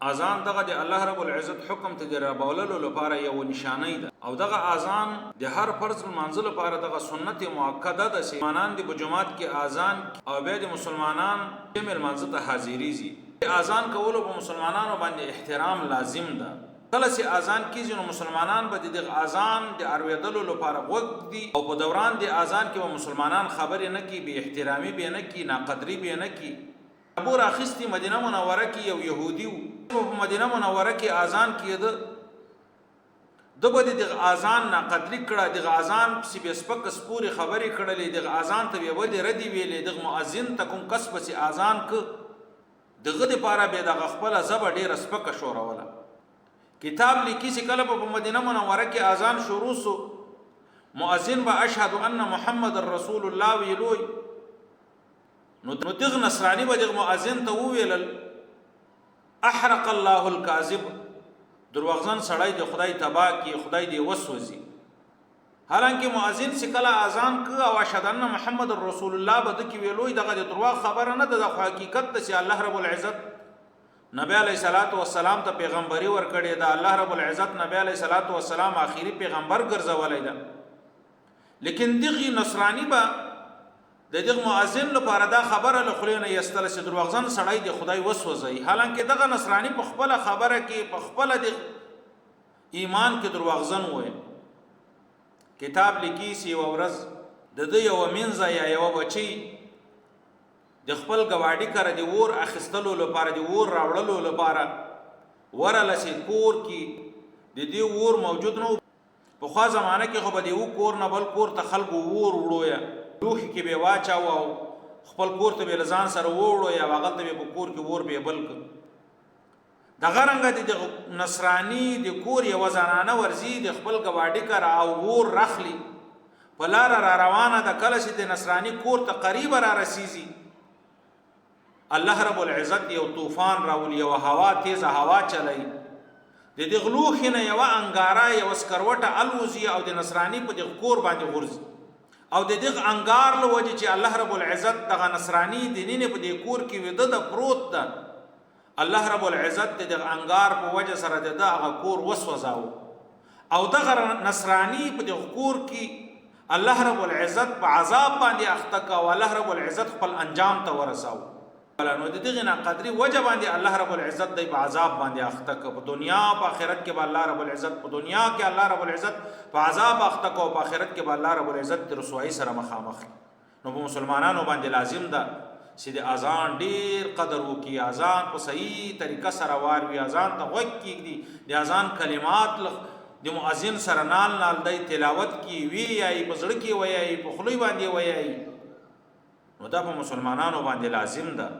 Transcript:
اذان دغه د الله رب العزت حکم ته د رابوللو لپاره یو نشانه ده او دغه اذان د هر فرض منزل لپاره دغه سنت مؤکده ده چې مسلمانان د جمعات کې اذان او بیا د مسلمانان د منزل ته حاضری زی اذان کولو په مسلمانانو باندې احترام لازم ده. کله چې اذان کیږي نو مسلمانان به د اذان د ارویدلو لپاره وخت دي او په دوران د اذان کې مسلمانان خبرې نه کی به احترامي به نه کی ناقدری به نه کی. ابو راخستی مدینه منوره کې یو يهودي په مدینه منوره کې اذان کېده د بده د اذان ناقدری کړه د اذان سی بسپک سپوري خبرې کړلې د اذان ته به د ردی ویلې د مؤذن تکم کسب سي اذان ک دغه د پاره به د خپل زب ډیر سپک شوروله کتاب لیکي چې کله په مدینه منوره کې اذان شروع سو مؤذن با اشهد ان محمد رسول الله ویلوي نو دغه نصرانی به دغه مؤذن ته ویل احرق الله الكاذب دروغجن سړی د خدای تبا کی خدای دی وسوځي. حالانکه مؤذن سکلا اذان ک او اشهد ان محمد رسول الله بده کی ویلوي دغه د دروغ خبره نه د حقیقت ته چې الله رب العزت نبی علیہ الصلوۃ والسلام ته پیغمبري ور کړی دا الله رب العزت نبی علیہ الصلوۃ والسلام آخري پیغمبر ګرځولای دا لیکن دغه نصرانی با د دغه مؤذن لپاره دا خبره له خلینو یستل چې دروغجن سړی د خدای وسوځي. حالانکه دغه نصرانی په خپل خبره کې په خپل د ایمان کې دروغجن وای. کتاب لیکي سی ورځ د یو منځه یا یو بچی د خپل گواډی کړه د ور اخستلو لپاره د ور راوړلو لپاره ورله سی کور کې د دې ور موجود نو په خوا زمانه کې خو به د کور نه بل کور ته خلکو ور وړویا دوخ کې به واچاو او خپل کور ته به لزان سره وړو یا واغل ته به کور کې ور به بلک دغه رنګ د نصرانی د کور یو زنانه ورزي د خپل گواډی کړه او ور رخلی په لار را روانه د کله چې د نصرانی کور ته قریب را رسیږي الله رب العزت یو طوفان راولي او هوا تیز هوا چلای د دې غلوخینه یو انګارا یو سکروټه الوزي او د نصرانی په د کور باندې ورزي او د دغه انګار له وجه چې الله رب العزت دغه نصرانی دینه په دې کور کې وده د پروت ده الله رب العزت دغه انګار په وجه سره دغه کور وسوځاو او دغه نصرانی په دغه کور کې الله رب العزت په عذاب باندې اخته او الله رب العزت خپل انجام ته ورساو نو دغه ناقدری وجه باندې الله رب العزت د عذاب باندې اخته په دنیا په آخرت کې به الله رب العزت په دنیا کې الله رب العزت په عذاب اخته او په آخرت کې به الله رب العزت د رسوایی سره مخامخ. نو په مسلمانانو باندې لازم ده چې د اذان ډیر قدر وکي اذان په صحیح طریقه سره واروي اذان ته وګ کیږي د اذان کلمات د مؤذن سره نال د تلاوت کی وی ای په زړه کې وی ای په خلی باندې وی ای نو دا په مسلمانانو باندې لازم ده.